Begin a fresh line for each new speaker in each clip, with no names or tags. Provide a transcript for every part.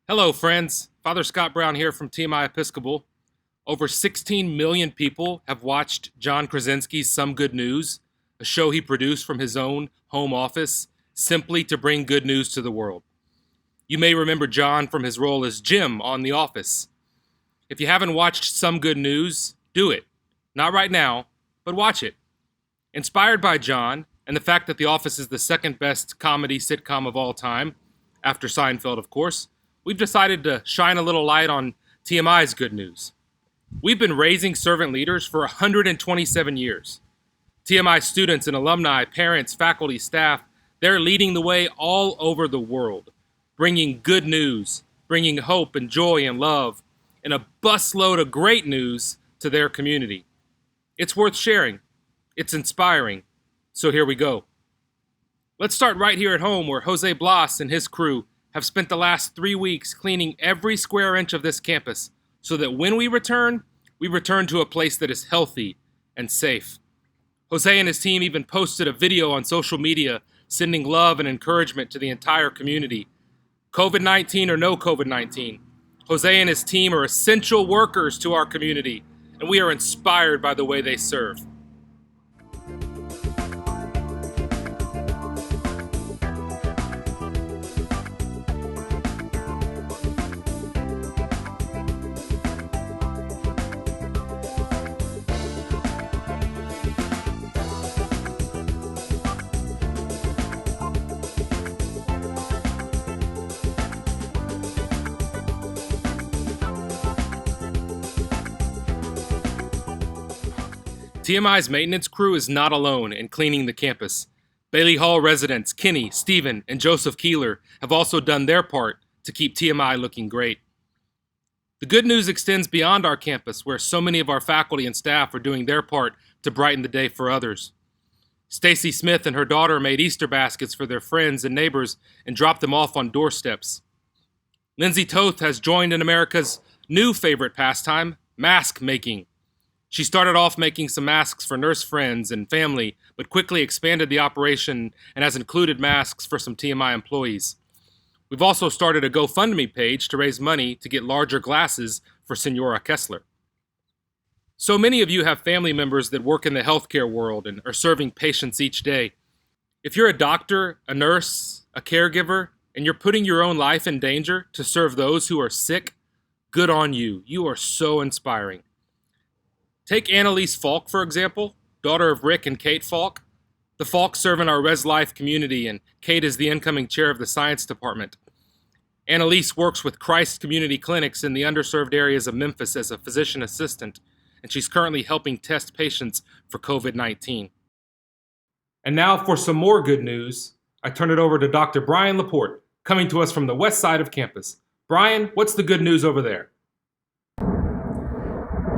Hello, friends. Father Scott Brown here from TMI Episcopal. Over 16 million people have watched John Krasinski's Some Good News, a show he produced from his own home office, simply to bring good news to the world. You may remember John from his role as Jim on The Office. If you haven't watched Some Good News, do it. Not right now, but watch it. Inspired by John and the fact that The Office is the second best comedy sitcom of all time, after Seinfeld, of course, we've decided to shine a little light on TMI's good news. We've been raising servant leaders for 127 years. TMI students and alumni, parents, faculty, staff, they're leading the way all over the world, bringing good news, bringing hope and joy and love, and a busload of great news to their community. It's worth sharing. It's inspiring. So here we go. Let's start right here at home, where Jose Blas and his crew have spent the last 3 weeks cleaning every square inch of this campus so that when we return to a place that is healthy and safe. Jose and his team even posted a video on social media sending love and encouragement to the entire community. COVID-19 or no COVID-19, Jose and his team are essential workers to our community, and we are inspired by the way they serve. TMI's maintenance crew is not alone in cleaning the campus. Bailey Hall residents Kenny, Stephen, and Joseph Keeler have also done their part to keep TMI looking great. The good news extends beyond our campus, where so many of our faculty and staff are doing their part to brighten the day for others. Stacy Smith and her daughter made Easter baskets for their friends and neighbors and dropped them off on doorsteps. Lindsay Toth has joined in America's new favorite pastime, mask making. She started off making some masks for nurse friends and family, but quickly expanded the operation and has included masks for some TMI employees. We've also started a GoFundMe page to raise money to get larger glasses for Senora Kessler. So many of you have family members that work in the healthcare world and are serving patients each day. If you're a doctor, a nurse, a caregiver, and you're putting your own life in danger to serve those who are sick, good on you. You are so inspiring. Take Annalise Falk, for example, daughter of Rick and Kate Falk. The Falks serve in our Res Life community, and Kate is the incoming chair of the science department. Annalise works with Christ Community Clinics in the underserved areas of Memphis as a physician assistant, and she's currently helping test patients for COVID-19. And now for some more good news, I turn it over to Dr. Brian Laporte, coming to us from the west side of campus. Brian, what's the good news over there?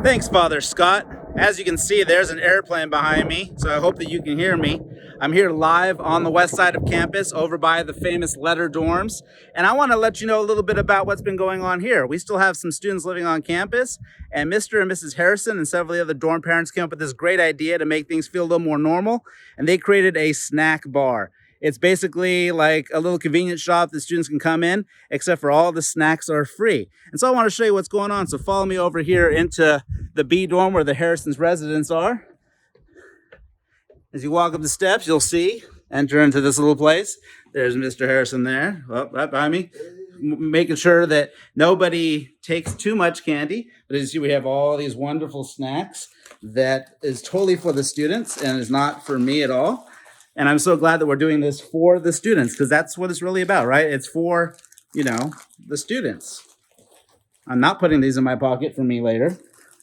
Thanks, Father Scott. As you can see, there's an airplane behind me, so I hope that you can hear me. I'm here live on the west side of campus over by the famous letter dorms, and I want to let you know a little bit about what's been going on here. We still have some students living on campus, and Mr. and Mrs. Harrison and several of the other dorm parents came up with this great idea to make things feel a little more normal, and they created a snack bar. It's basically like a little convenience shop that students can come in, except for all the snacks are free. And so I want to show you what's going on. So follow me over here into the B dorm where the Harrison's residents are. As you walk up the steps, you'll see, enter into this little place. There's Mr. Harrison there, right behind me, making sure that nobody takes too much candy. But as you see, we have all these wonderful snacks that is totally for the students and is not for me at all. And I'm so glad that we're doing this for the students, because that's what it's really about, right? It's for, the students. I'm not putting these in my pocket for me later.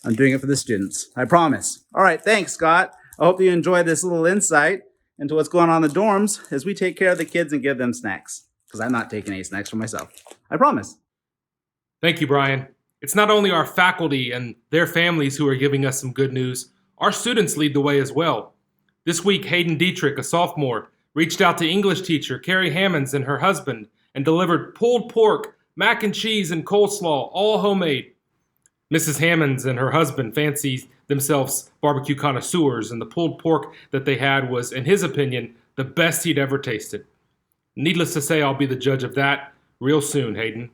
I'm doing it for the students. I promise. All right. Thanks, Scott. I hope you enjoy this little insight into what's going on in the dorms as we take care of the kids and give them snacks, because I'm not taking any snacks for myself. I promise.
Thank you, Brian. It's not only our faculty and their families who are giving us some good news. Our students lead the way as well. This week, Hayden Dietrich, a sophomore, reached out to English teacher Carrie Hammonds and her husband and delivered pulled pork, mac and cheese, and coleslaw, all homemade. Mrs. Hammonds and her husband fancy themselves barbecue connoisseurs, and the pulled pork that they had was, in his opinion, the best he'd ever tasted. Needless to say, I'll be the judge of that real soon, Hayden.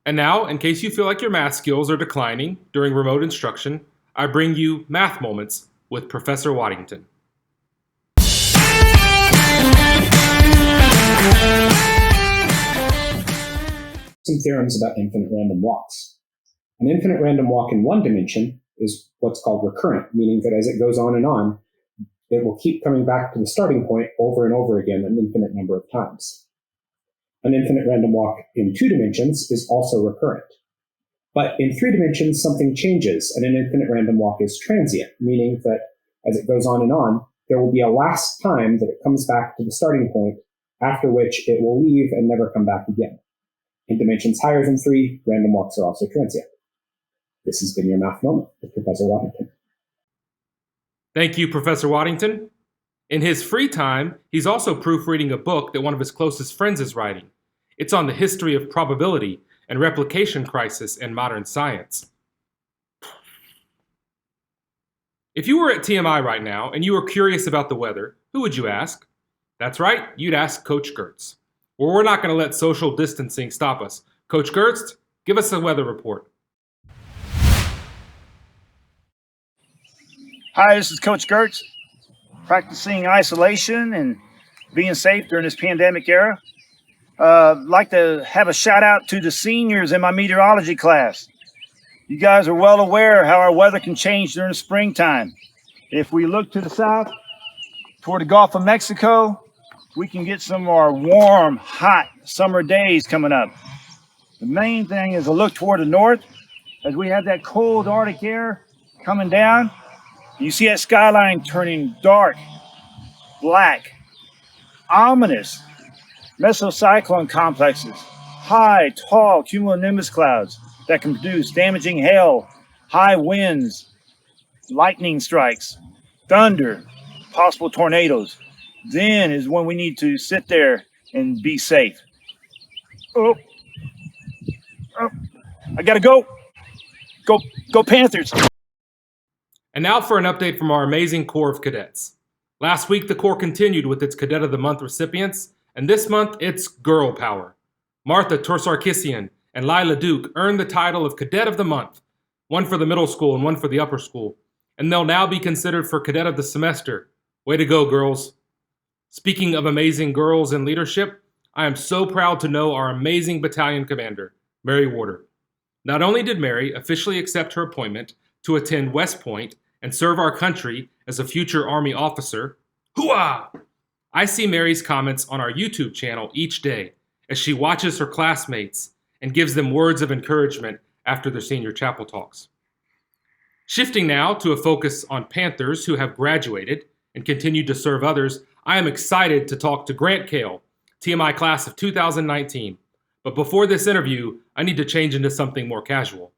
And now, in case you feel like your math skills are declining during remote instruction, I bring you Math Moments with Professor Waddington.
Some theorems about infinite random walks. An infinite random walk in one dimension is what's called recurrent, meaning that as it goes on, it will keep coming back to the starting point over and over again an infinite number of times. An infinite random walk in two dimensions is also recurrent. But in three dimensions, something changes, and an infinite random walk is transient, meaning that as it goes on, there will be a last time that it comes back to the starting point, after which it will leave and never come back again. In dimensions higher than 3, random walks are also transient. This has been your Math Moment with Professor Waddington.
Thank you, Professor Waddington. In his free time, he's also proofreading a book that one of his closest friends is writing. It's on the history of probability and replication crisis in modern science. If you were at TMI right now and you were curious about the weather, who would you ask? That's right, you'd ask Coach Gertz. Well, we're not going to let social distancing stop us. Coach Gertz, give us a weather report.
Hi, this is Coach Gertz, practicing isolation and being safe during this pandemic era. I'd like to have a shout out to the seniors in my meteorology class. You guys are well aware how our weather can change during the springtime. If we look to the south, toward the Gulf of Mexico, we can get some of our warm, hot summer days coming up. The main thing is to look toward the north, as we have that cold Arctic air coming down. You see that skyline turning dark, black, ominous. Mesocyclone complexes, high, tall cumulonimbus clouds that can produce damaging hail, high winds, lightning strikes, thunder, possible tornadoes. Then is when we need to sit there and be safe. Oh, I gotta go. Go Panthers.
And now for an update from our amazing Corps of Cadets. Last week, the Corps continued with its Cadet of the Month recipients, and this month, it's Girl Power. Martha Torsarkisian and Lila Duke earned the title of Cadet of the Month, one for the middle school and one for the upper school, and they'll now be considered for Cadet of the Semester. Way to go, girls. Speaking of amazing girls in leadership, I am so proud to know our amazing battalion commander, Mary Warder. Not only did Mary officially accept her appointment to attend West Point and serve our country as a future Army officer, hooah! I see Mary's comments on our YouTube channel each day as she watches her classmates and gives them words of encouragement after their senior chapel talks. Shifting now to a focus on Panthers who have graduated and continue to serve others, I am excited to talk to Grant Kale, TMI class of 2019. But before this interview, I need to change into something more casual.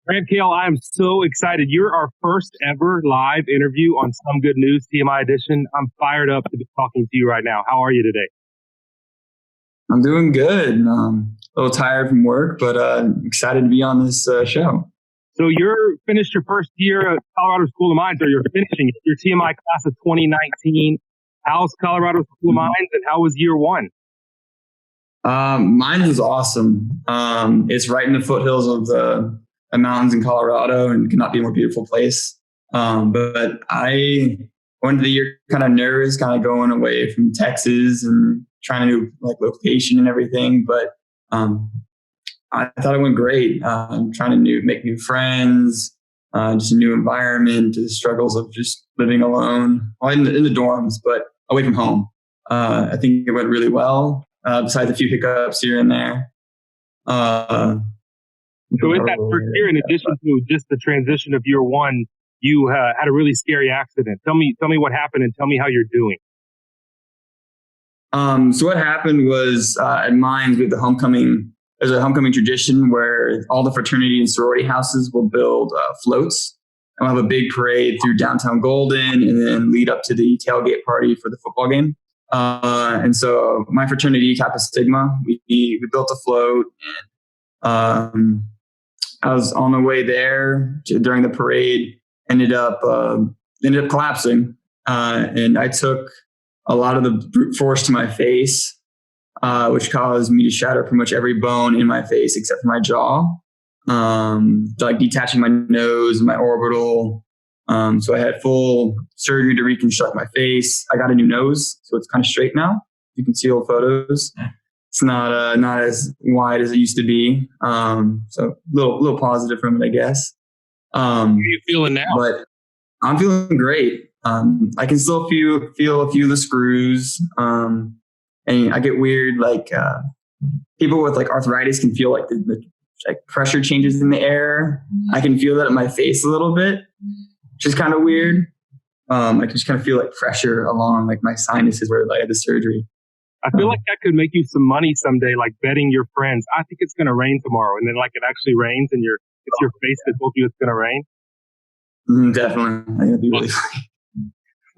Grant Kale, I am so excited. You're our first ever live interview on Some Good News TMI Edition. I'm fired up to be talking to you right now. How are you today?
I'm doing good. A little tired from work, but excited to be on this show.
So you're finished your first year at Colorado School of Mines, or you're finishing your TMI class of 2019. How's Colorado School of Mines, and how was year one?
Mine was awesome. It's right in the foothills of the mountains in Colorado, and could not be a more beautiful place. But I went into the year kind of nervous, kind of going away from Texas and trying to do like location and everything. But I thought it went great. Trying to make new friends, just a new environment, the struggles of just living alone, well, in the dorms, but away from home. I think it went really well, besides a few hiccups here and there.
So in that first year, in addition to just the transition of year one, you had a really scary accident. Tell me what happened and tell me how you're doing.
So what happened was at Mines with the homecoming, there's a homecoming tradition where all the fraternity and sorority houses will build floats. And we'll have a big parade through downtown Golden and then lead up to the tailgate party for the football game. And so my fraternity, Kappa Sigma, we built a float, and I was on the way there during the parade, ended up collapsing. And I took a lot of the brute force to my face. which caused me to shatter pretty much every bone in my face except for my jaw. Like detaching my nose and my orbital. So I had full surgery to reconstruct my face. I got a new nose, so it's kind of straight now. You can see old photos. It's not as wide as it used to be. So a little positive from it, I guess.
How are you feeling now?
But I'm feeling great. I can still feel a few of the screws. And I get weird, like people with like arthritis can feel like the like pressure changes in the air. I can feel that in my face a little bit, which is kind of weird. I can just kind of feel like pressure along like my sinuses where I had the surgery.
I feel like that could make you some money someday, like betting your friends. I think it's going to rain tomorrow, and then like it actually rains, and it's your face that told you it's going to rain.
Definitely, I think that'd be really funny.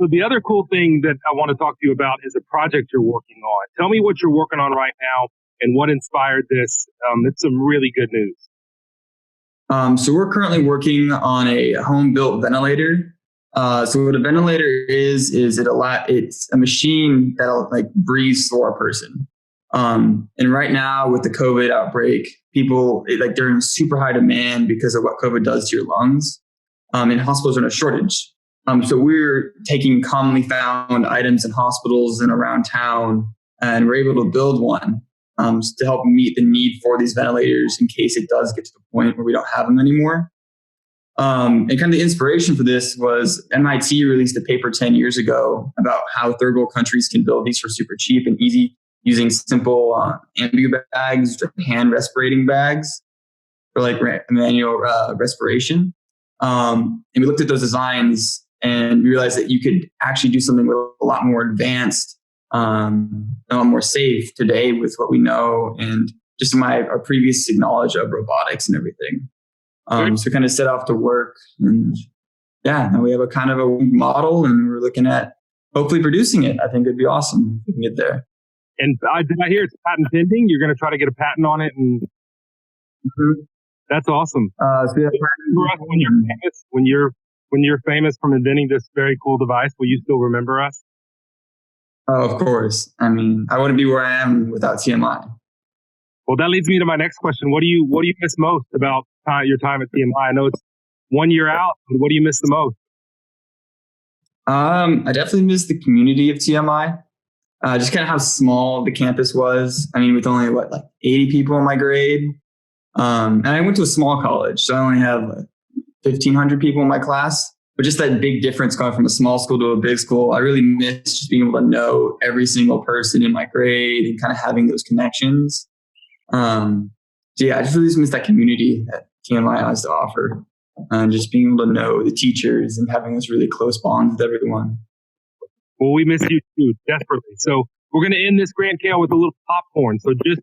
So the other cool thing that I want to talk to you about is a project you're working on. Tell me what you're working on right now and what inspired this. It's some really good news.
So we're currently working on a home-built ventilator. So what a ventilator is it's a machine that'll like breathe for a person. And right now with the COVID outbreak, people they're in super high demand because of what COVID does to your lungs. And hospitals are in a shortage. So we're taking commonly found items in hospitals and around town, and we're able to build one to help meet the need for these ventilators in case it does get to the point where we don't have them anymore. And kind of the inspiration for this was MIT released a paper 10 years ago about how third world countries can build these for super cheap and easy using simple ambu bags, hand respirating bags for like manual respiration. And we looked at those designs and we realized that you could actually do something a lot more advanced, a lot more safe today with what we know and just our previous knowledge of robotics and everything. So kind of set off to work, and now we have a kind of a model, and we're looking at hopefully producing it. I think it'd be awesome if we can get there.
And did I hear it's patent pending? You're going to try to get a patent on it, and that's awesome.
So yeah,
when you're famous from inventing this very cool device, will you still remember us?
Oh, of course. I mean, I wouldn't be where I am without TMI.
Well, that leads me to my next question. What do you miss most about your time at TMI? I know it's 1 year out, but what do you miss the most?
I definitely miss the community of TMI. Just kind of how small the campus was. I mean, with only 80 people in my grade. And I went to a small college, so I only have 1,500 people in my class. But just that big difference going from a small school to a big school, I really miss just being able to know every single person in my grade and kind of having those connections. So yeah, I just really miss that community that TMI has to offer, and just being able to know the teachers and having those really close bonds with everyone.
Well, we miss you too, desperately. So we're going to end this Grand Kale with a little popcorn. So just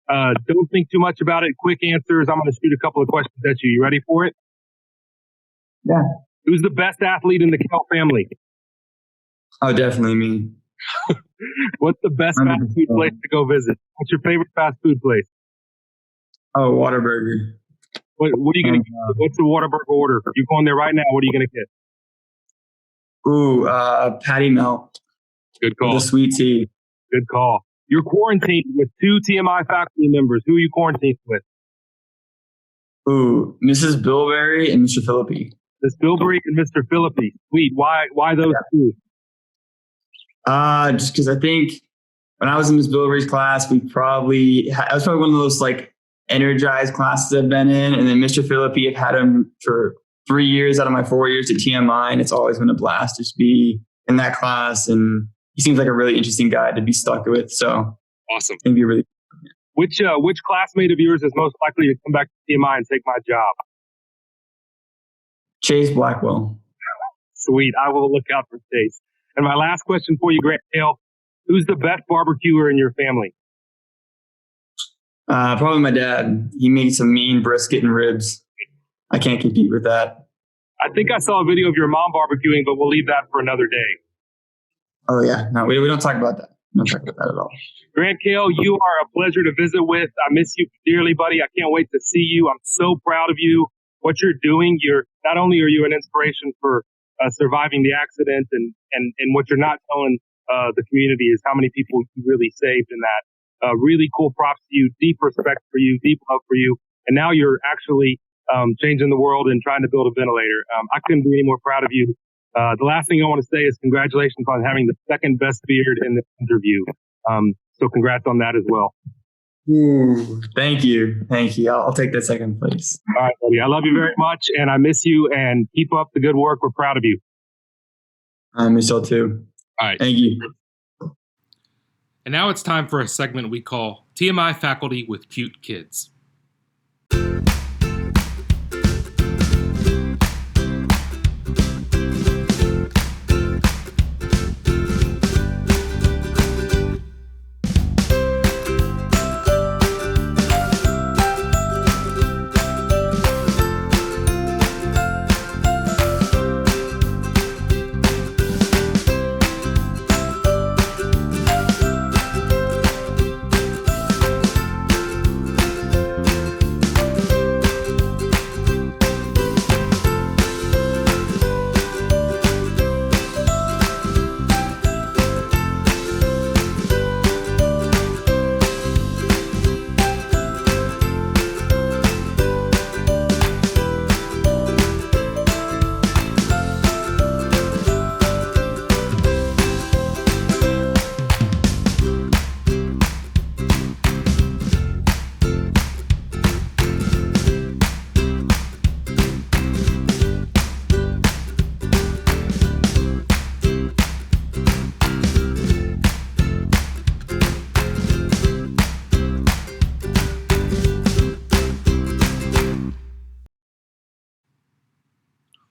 don't think too much about it. Quick answers. I'm going to shoot a couple of questions at you. You ready for it?
Yeah.
Who's the best athlete in the Kale family?
Oh, definitely me.
What's the best fast food place to go visit? What's your favorite fast food place?
Oh, Whataburger.
What are you going to get? What's the Whataburger order? You're going there right now. What are you going to get?
Ooh, patty melt.
Good call.
The sweet tea.
Good call. You're quarantined with 2 TMI faculty members. Who are you quarantined with?
Ooh, Mrs. Bilberry and Mr. Philippi.
Miss Bilberry and Mr. Philippi. Sweet. Why those two?
Just because I think when I was in Miss Bilberry's class, I was probably one of those energized classes I've been in. And then Mr. Philippi, I've had him for 3 years out of my 4 years at TMI, and it's always been a blast to just be in that class. And he seems like a really interesting guy to be stuck with. So
awesome.
I think you're really.
Which classmate of yours is most likely to come back to TMI and take my job?
Chase Blackwell.
Sweet. I will look out for Chase. And my last question for you, Grant Hale, who's the best barbecuer in your family?
Probably my dad. He made some mean brisket and ribs. I can't compete with that.
I think I saw a video of your mom barbecuing, but we'll leave that for another day.
Oh, yeah. No, we don't talk about that. We don't talk about that at all.
Grant Kale, you are a pleasure to visit with. I miss you dearly, buddy. I can't wait to see you. I'm so proud of you. What you're doing, not only are you an inspiration for surviving the accident, and what you're not telling the community is how many people you really saved in that.
really cool props to you, deep respect for you, deep love for you. And now you're actually changing the world and trying to build a ventilator. I couldn't be any more proud of you. The last thing I want to say is congratulations on having the second best beard in the interview. So congrats on that as well.
Ooh, thank you. I'll take that second place.
All right, buddy. I love you very much, and I miss you. And keep up the good work. We're proud of you.
I miss y'all too.
All right.
Thank you.
And now it's time for a segment we call TMI Faculty with Cute Kids.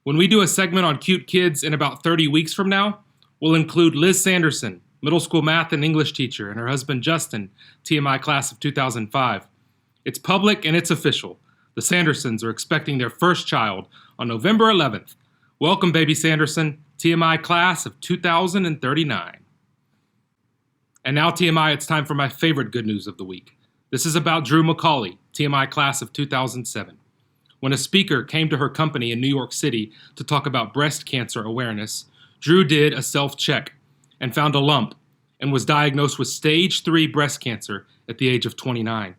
When we do a segment on cute kids in about 30 weeks from now, we'll include Liz Sanderson, middle school math and English teacher, and her husband Justin, TMI class of 2005. It's public and it's official. The Sandersons are expecting their first child on November 11th. Welcome, baby Sanderson, TMI class of 2039. And now, TMI, it's time for my favorite good news of the week. This is about Drew McCauley, TMI class of 2007. When a speaker came to her company in New York City to talk about breast cancer awareness, Drew did a self-check and found a lump and was diagnosed with stage 3 breast cancer at the age of 29.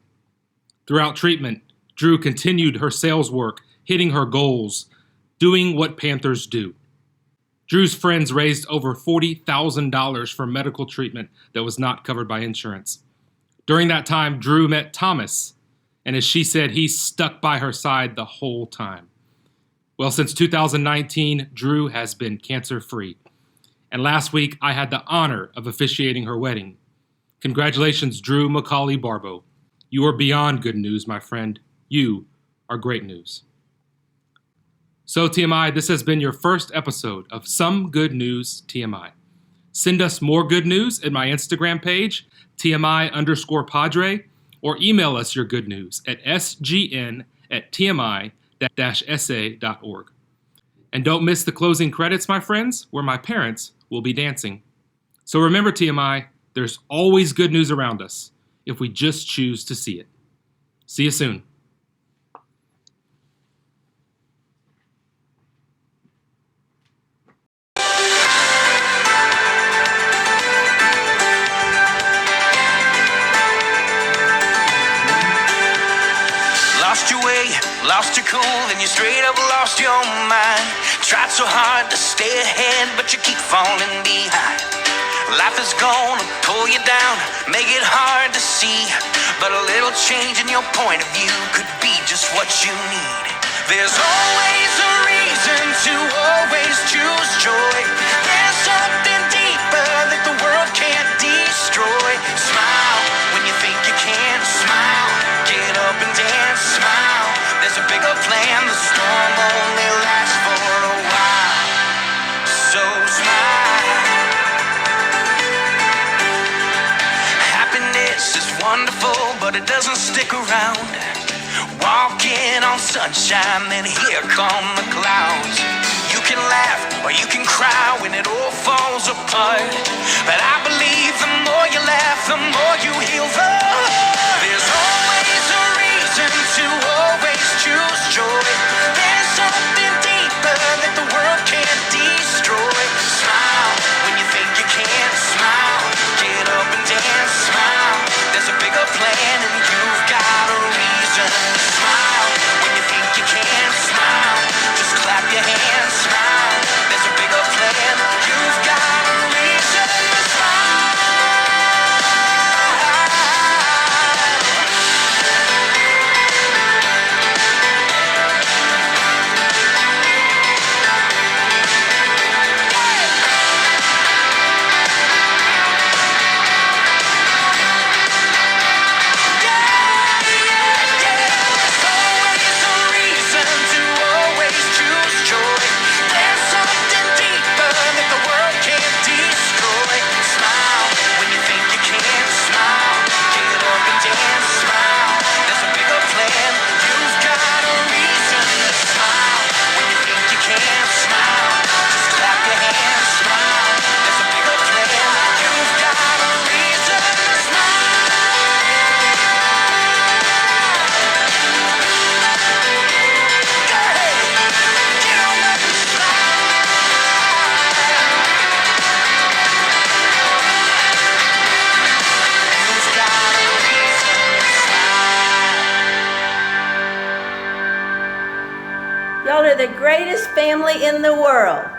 Throughout treatment, Drew continued her sales work, hitting her goals, doing what Panthers do. Drew's friends raised over $40,000 for medical treatment that was not covered by insurance. During that time, Drew met Thomas, and as she said, he stuck by her side the whole time. Well, since 2019, Drew has been cancer-free. And last week, I had the honor of officiating her wedding. Congratulations, Drew McCauley Barbo. You are beyond good news, my friend. You are great news. So, TMI, this has been your first episode of Some Good News TMI. Send us more good news at my Instagram page, TMI_Padre, or email us your good news at sgn@tmi-sa.org. And don't miss the closing credits, my friends, where my parents will be dancing. So remember, TMI, there's always good news around us if we just choose to see it. See you soon.
Lost your way, lost your cool, then you straight up lost your mind. Tried so hard to stay ahead, but you keep falling behind. Life is gonna pull you down, make it hard to see. But a little change in your point of view could be just what you need. There's always a reason to always choose joy. There's something deeper that the world can't destroy. Smile when you think you can't. Smile, get up and dance. Smile, there's a bigger plan. The storm only lasts for a while. So smile. Happiness is wonderful, but it doesn't stick around. Walking on sunshine, then here come the clouds. You can laugh or you can cry when it all falls apart. But I believe the more you laugh, the more you heal the heart. There's always a reason to always choose joy. There's something deeper that the world can't destroy. Smile when you think you can't. Smile, get up and dance. Smile, there's a big
Y'all are the greatest family in the world.